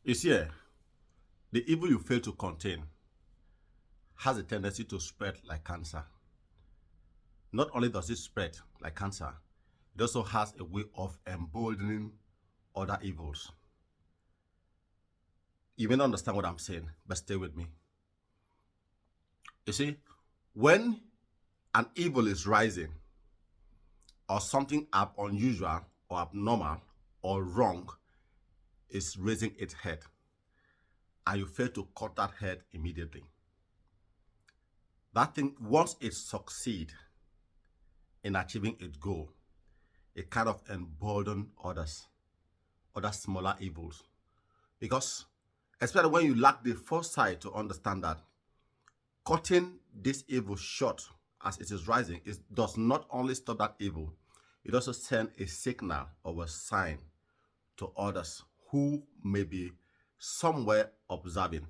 You see, the evil you fail to contain has a tendency to spread like cancer. Not only does it spread like cancer, it also has a way of emboldening other evils. You may not understand what I'm saying, but stay with me. You see, when an evil is rising, or something unusual or abnormal or wrong is raising its head, and you fail to cut that head immediately, that thing, once it succeeds in achieving its goal, it kind of emboldens other smaller evils. Because especially when you lack the foresight to understand that cutting this evil short as it is rising, it does not only stop that evil, it also sends a signal or a sign to others who may be somewhere observing.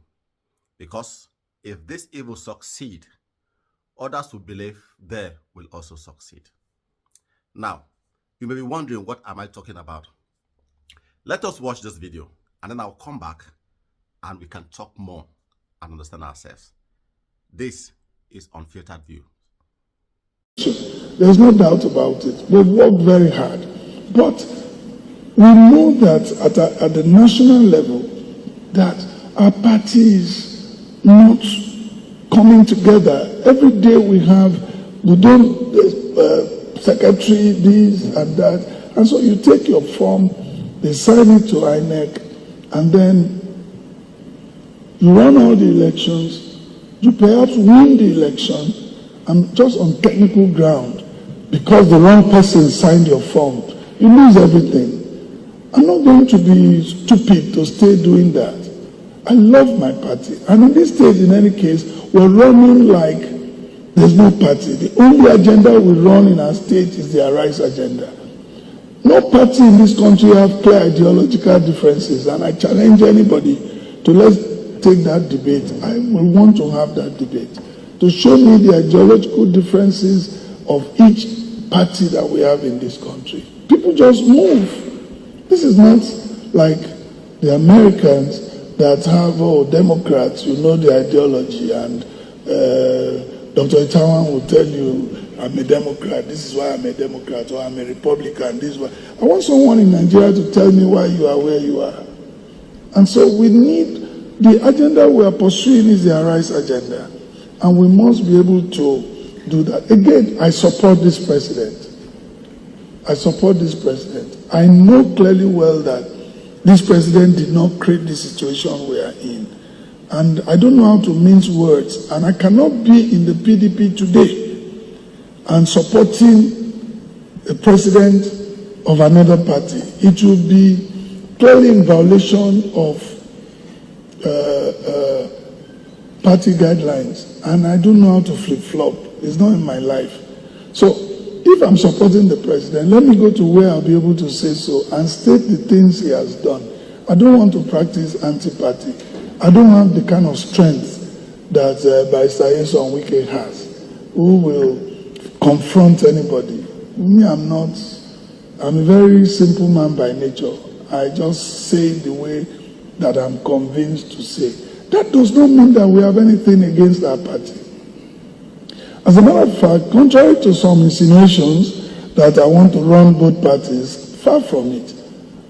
Because if this evil succeed, others will believe they will also succeed. Now, you may be wondering, what am I talking about? Let us watch this video, and then I'll come back and we can talk more and understand ourselves. This is Unfiltered View. There's no doubt about it. We've worked very hard. But we know that at the national level, that our party is not coming together. Every day we don't, secretary, this and that. And so you take your form, they sign it to INEC, and then you run all the elections, you perhaps win the election, and just on technical ground, because the wrong person signed your form, you lose everything. I'm not going to be stupid to stay doing that. I love my party. And in this stage, in any case, we're running like there's no party. The only agenda we run in our state is the Arise agenda. No party in this country have clear ideological differences, and I challenge anybody to let's take that debate. I will want to have that debate to show me the ideological differences of each party that we have in this country. People just move. This is not like the Americans that have, Democrats, you know the ideology, and Dr. Itawan will tell you, I'm a Democrat, this is why I'm a Democrat, or I'm a Republican, this is why. I want someone in Nigeria to tell me why you are where you are. And so we need, the agenda we are pursuing is the Arise agenda, and we must be able to do that. Again, I support this president. I support this president. I know clearly well that this president did not create the situation we are in. And I don't know how to mince words. And I cannot be in the PDP today and supporting a president of another party. It will be clearly in violation of party guidelines. And I don't know how to flip-flop. It's not in my life. So if I'm supporting the president, let me go to where I'll be able to say so and state the things he has done. I don't want to practice anti-party. I don't have the kind of strength that Nyesom Wike has, who will confront anybody. Me, I'm a very simple man by nature. I just say the way that I'm convinced to say. That does not mean that we have anything against our party. As a matter of fact, contrary to some insinuations that I want to run both parties, far from it.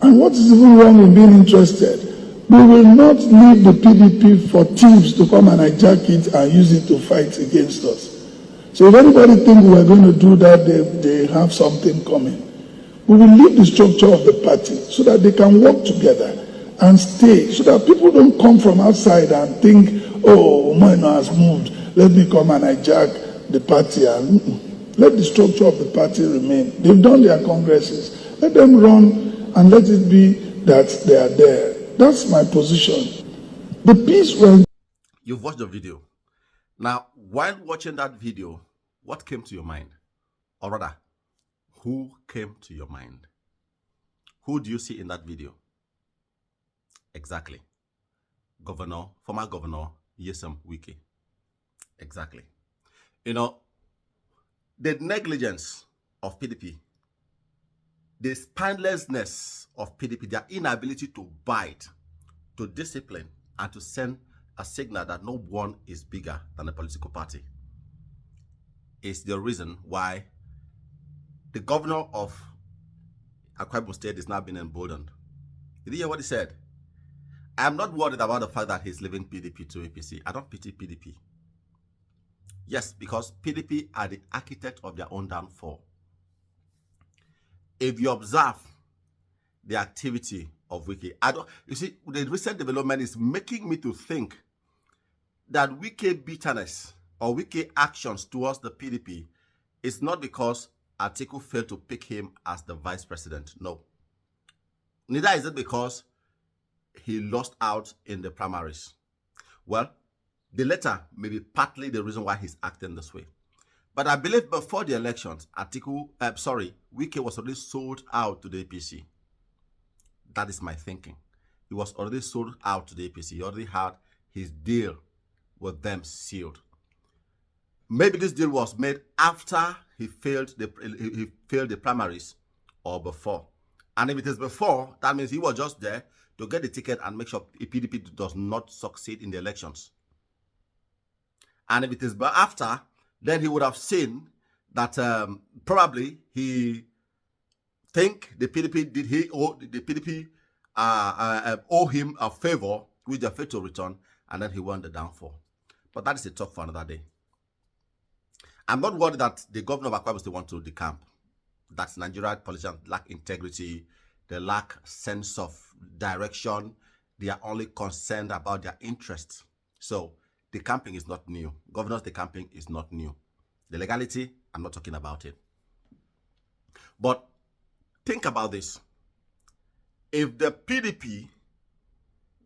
And what is even wrong in being interested? We will not leave the PDP for thieves to come and hijack it and use it to fight against us. So if anybody thinks we're going to do that, they have something coming. We will leave the structure of the party so that they can work together and stay, so that people don't come from outside and think, oh, Moino has moved, let me come and hijack the party, and let the structure of the party remain. They've done their congresses. Let them run and let it be that they are there. That's my position. The peace when You've watched the video. Now, while watching that video, what came to your mind? Or rather, who came to your mind? Who do you see in that video? Exactly. Former Governor Nyesom Wike. Exactly. You know, the negligence of PDP, the spinelessness of PDP, their inability to bite to discipline and to send a signal that no one is bigger than a political party is the reason why the governor of Akwa Ibom State is now being emboldened. Did you hear what he said? I'm not worried about the fact that he's leaving PDP to APC. I don't pity PDP. Yes, because PDP are the architect of their own downfall. If you observe the activity of Wike, you see, the recent development is making me to think that Wike bitterness or Wike actions towards the PDP is not because Atiku failed to pick him as the vice president. No. Neither is it because he lost out in the primaries. Well, the latter may be partly the reason why he's acting this way. But I believe before the elections, Wike was already sold out to the APC. That is my thinking. He was already sold out to the APC. He already had his deal with them sealed. Maybe this deal was made after he failed the primaries or before. And if it is before, that means he was just there to get the ticket and make sure PDP does not succeed in the elections. And if it is after, then he would have seen that probably he think the PDP owe him a favor which they failed to return, and then he won the downfall. But that is a talk for another day. I'm not worried that the governor of Akwa Ibom State wants to decamp. That's Nigerian politicians lack integrity, they lack sense of direction, they are only concerned about their interests. So decamping is not new. Governor's decamping is not new. The legality, I'm not talking about it. But think about this. If the PDP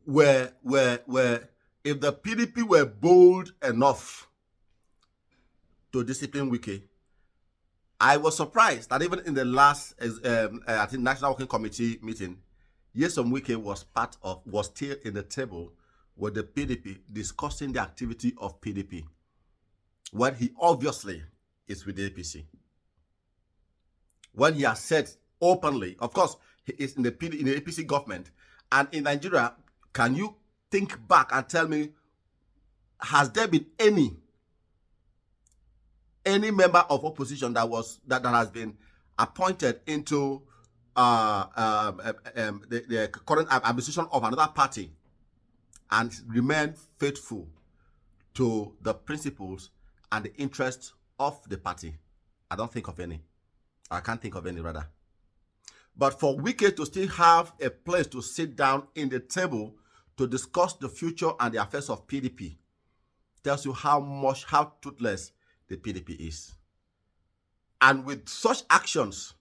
were bold enough to discipline Wike, I was surprised that even in the last I think National Working Committee meeting, Nyesom Wike was still in the table with the PDP discussing the activity of PDP, when he obviously is with the APC. When he has said openly, of course, he is in the APC government, and in Nigeria, can you think back and tell me, has there been any member of opposition that has been appointed into the current administration of another party and remain faithful to the principles and the interests of the party? I don't think of any. I can't think of any, rather. But for Wike to still have a place to sit down in the table to discuss the future and the affairs of PDP tells you how toothless the PDP is. And with such actions,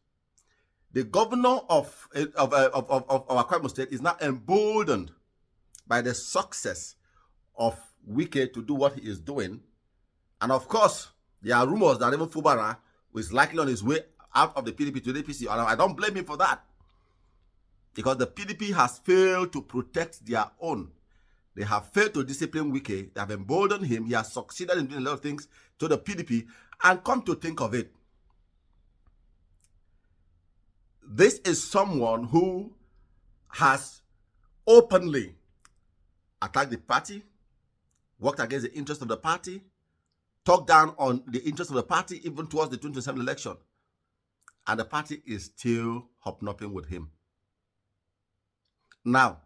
the governor of Akwa Ibom State is now emboldened by the success of Wike to do what he is doing. And of course, there are rumors that even Fubara is likely on his way out of the PDP to the APC. And I don't blame him for that, because the PDP has failed to protect their own. They have failed to discipline Wike. They have emboldened him. He has succeeded in doing a lot of things to the PDP. And come to think of it, this is someone who has openly attacked the party, worked against the interest of the party, talked down on the interest of the party even towards the 2027 election. And the party is still hobnobbing with him. Now,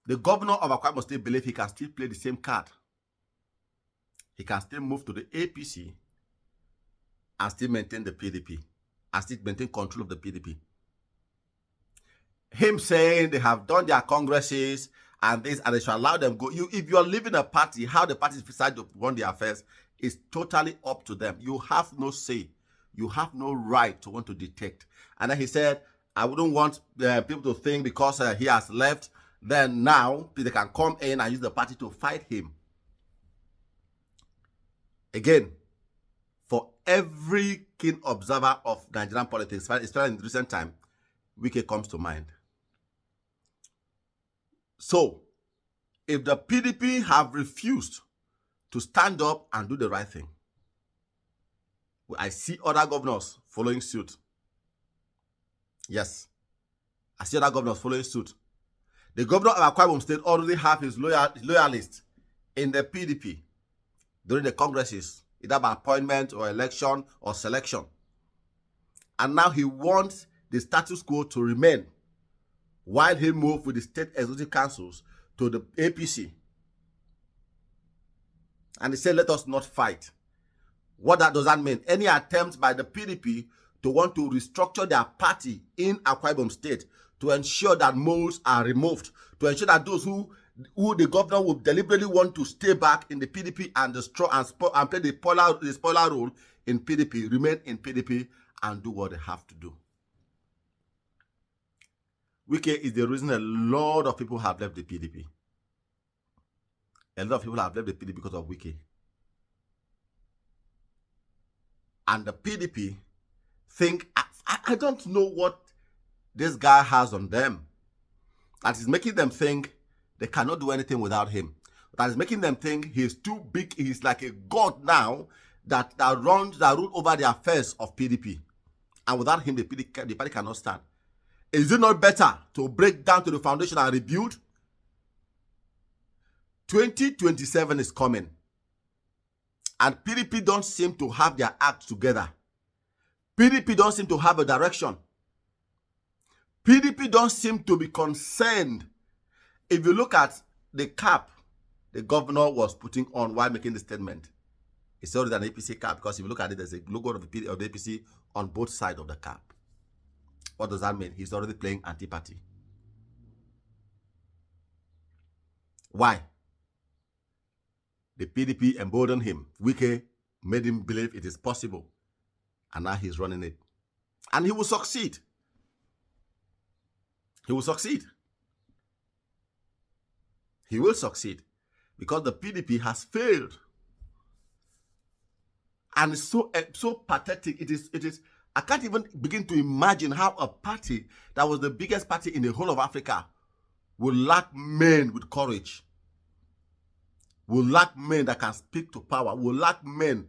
the governor of Akwa Ibom State believes he can still play the same card. He can still move to the APC and still maintain the PDP, and still maintain control of the PDP. Him saying they have done their congresses and this, and they should allow them go. If you are leaving a party, how the party decide to run their affairs is totally up to them. You have no say. You have no right to want to dictate. And then he said, I wouldn't want people to think because he has left, then now they can come in and use the party to fight him. Again, for every keen observer of Nigerian politics, especially in recent time, Wike comes to mind. So, if the PDP have refused to stand up and do the right thing, I see other governors following suit. Yes, I see other governors following suit. The governor of Akwa Ibom State already have his loyalists in the PDP during the congresses, either by appointment or election or selection. And now he wants the status quo to remain while he moved with the state executive councils to the APC. And he said, let us not fight. What does that mean? Any attempt by the PDP to want to restructure their party in Akwa Ibom State to ensure that moles are removed, to ensure that those who the governor would deliberately want to stay back in the PDP and destroy and play the spoiler role in PDP, remain in PDP and do what they have to do. Wike is the reason a lot of people have left the PDP. A lot of people have left the PDP because of Wike. And the PDP think, I don't know what this guy has on them. That is making them think they cannot do anything without him. That is making them think he's too big. He's like a god now that rules over the affairs of PDP. And without him, the party cannot stand. Is it not better to break down to the foundation and rebuild? 2027 is coming. And PDP don't seem to have their act together. PDP don't seem to have a direction. PDP don't seem to be concerned. If you look at the cap the governor was putting on while making the statement, it's already an APC cap, because if you look at it, there's a logo of the APC on both sides of the cap. What does that mean? He's already playing anti-party. Why? The PDP emboldened him. Wike made him believe it is possible. And now he's running it. And he will succeed. He will succeed. He will succeed. Because the PDP has failed. And it's so pathetic. It is. I can't even begin to imagine how a party that was the biggest party in the whole of Africa will lack men with courage. Will lack men that can speak to power. Will lack men.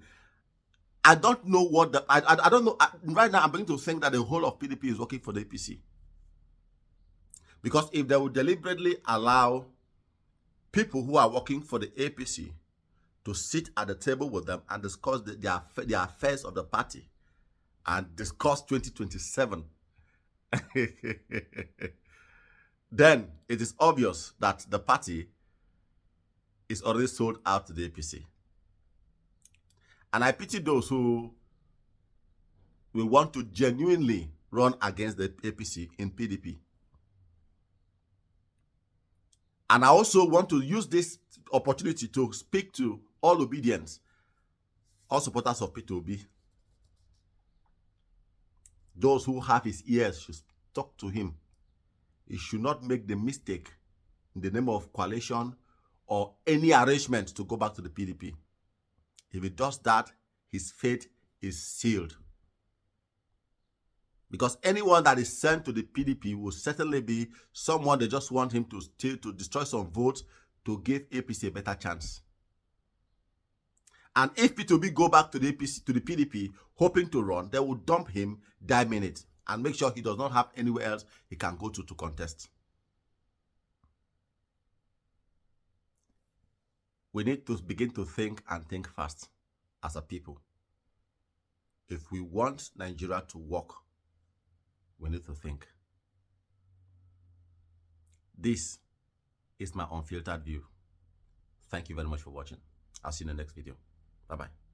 I don't know what I don't know. Right now, I'm beginning to think that the whole of PDP is working for the APC. Because if they would deliberately allow people who are working for the APC to sit at the table with them and discuss the affairs of the party and discuss 2027, then it is obvious that the party is already sold out to the APC. And I pity those who will want to genuinely run against the APC in PDP. And I also want to use this opportunity to speak to all obedience, all supporters of P2B. Those who have his ears should talk to him. He should not make the mistake in the name of coalition or any arrangement to go back to the PDP. If he does that, his fate is sealed. Because anyone that is sent to the PDP will certainly be someone they just want him to destroy some votes to give APC a better chance. And if P2B go back to the PDP hoping to run, they will dump him that minute and make sure he does not have anywhere else he can go to contest. We need to begin to think and think fast as a people. If we want Nigeria to work, we need to think. This is my unfiltered view. Thank you very much for watching. I'll see you in the next video. Bye-bye.